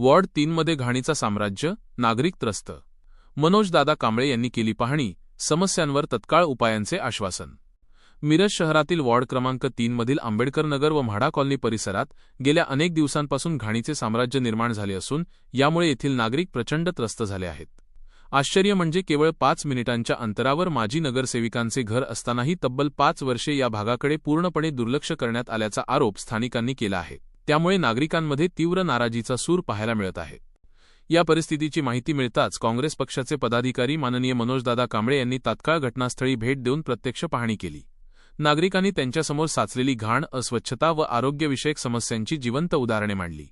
Ward 3 मध्ये घाणीचा साम्राज्य, नागरिक त्रस्त. मनोजदादा कांबळे यांनी केली पाहणी, समस्यांवर तत्काळ उपायांचे आश्वासन. मिरज शहरातील वॉर्ड क्रमांक 3 मधील आंबेडकर नगर व म्हाडा कॉलनी परिसरात गेल्या अनेक दिवसांपासून घाणीचे साम्राज्य निर्माण झाले असून यामुळे येथील नागरिक प्रचंड त्रस्त झाले आहेत. आश्चर्य म्हणजे केवळ 5 मिनिटांच्या अंतरावर माजी नगरसेविकांचे घर असतानाही तब्बल 5 वर्षे या भागाकडे पूर्णपणे दुर्लक्ष करण्यात आल्याचा आरोप स्थानिकांनी केला आहे. त्यामुळे नागरिकांमध्ये तीव्र नाराजीचा सूर पाहायला मिळत आहे. या परिस्थितीची माहिती मिळताच काँग्रेस पक्षाचे पदाधिकारी माननीय मनोजदादा कांबळे यांनी तात्काळ घटनास्थळी भेट देऊन प्रत्यक्ष पाहणी केली. नागरिकांनी त्यांच्यासमोर साचलेली घाण, अस्वच्छता व आरोग्यविषयक समस्यांची जिवंत उदाहरणे मांडली.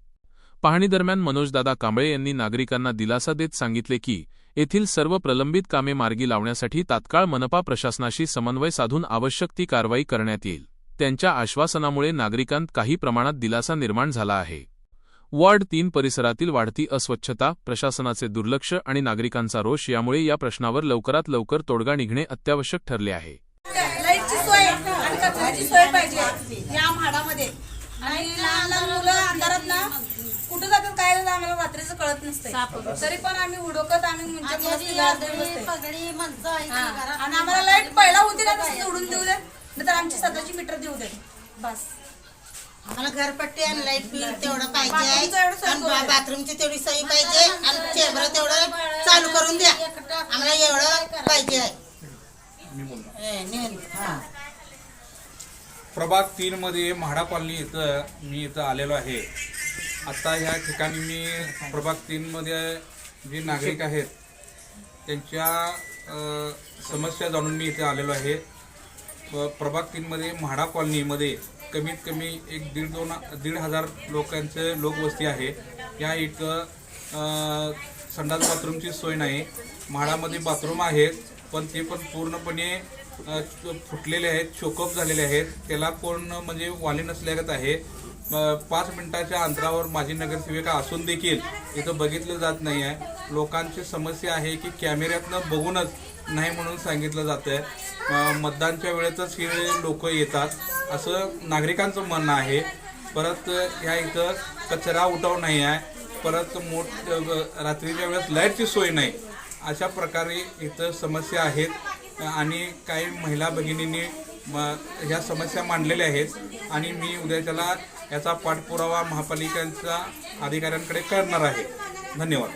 पाहणीदरम्यान मनोजदादा कांबळे यांनी नागरिकांना दिलासा देत सांगितले की येथील सर्व प्रलंबित कामे मार्गी लावण्यासाठी तात्काळ मनपा प्रशासनाशी समन्वय साधून आवश्यक ती कारवाई करण्यात येईल. त्यांच्या आश्वासनामुळे नागरिकांत काही प्रमाणात दिलासा निर्माण झाला आहे. वॉर्ड 3 परिसरातील वाढती अस्वच्छता, प्रशासनाचे दुर्लक्ष आणि नागरिकांचा रोष यामुळे या प्रश्नावर लवकरात लवकर तोडगा निघणे अत्यावश्यक ठरले आहे. लाईटची सोय आणि कचऱ्याची सोय पाहिजे या म्हाडामध्ये. आणि लहान लहान मुलं अंधारात ना कुठं जातात काय जातात आम्हाला रात्रीचं कळत नसते. तरी पण आम्ही हुडकत आम्ही आणि आम्हाला लाईट पहिला होती ना तसं जोडून देऊ दे, नंतर आमची स्वतःची मीटर देऊ दे. बस आम्हाला घरपट्टी आणि लाईट बिल तेवढं पाहिजे आणि बाथरूमची तेवढी सोय पाहिजे आणि चेंबर तेवढं चालू करून द्या. आम्हाला एवढं पाहिजे आहे. प्रभाग 3 मध्ये म्हाडा कॉलनी मी इथं आलेलो आहे. आता ह्या ठिकाणी मी प्रभाग 3 मध्ये जे नागरिक आहेत त्यांच्या समस्या जाणून मी इथे आलेलो आहे. प्रभाग 3 मध्ये म्हाडा कॉलनीमध्ये कमीत कमी 1,500 लोकांचे लोकवस्ती आहे. या इथं संडास बाथरूमची सोय नाही. म्हाडामध्ये बाथरूम आहेत पण ते पण पूर्णपणे फुटलेले आहेत, चोकअप झालेले आहेत. त्याला कोण म्हणजे वाली नसल्यागत आहे. 5 मिनिटाच्या अंतरावर माझी नगरसेविका असून देखील इथं बघितलं जात नाही आहे. लोकांची समस्या आहे की कॅमेऱ्यातनं बघूनच नाही म्हणून सांगितलं जातं आहे. मतदानच्या वेळेतच हे लोक येतात असं नागरिकांचं म्हणणं आहे. परत ह्या इथं कचरा उठाव नाही आहे. परत रात्रीच्या वेळेस लाईटची सोय नाही. अशा प्रकारे इथं समस्या आहेत आणि काही महिला भगिनींनी ह्या समस्या मांडलेल्या आहेत आणि मी उद्याच्याला याचा पाठपुरावा महापालिकेच्या अधिकाऱ्यांकडे करणार आहे. धन्यवाद.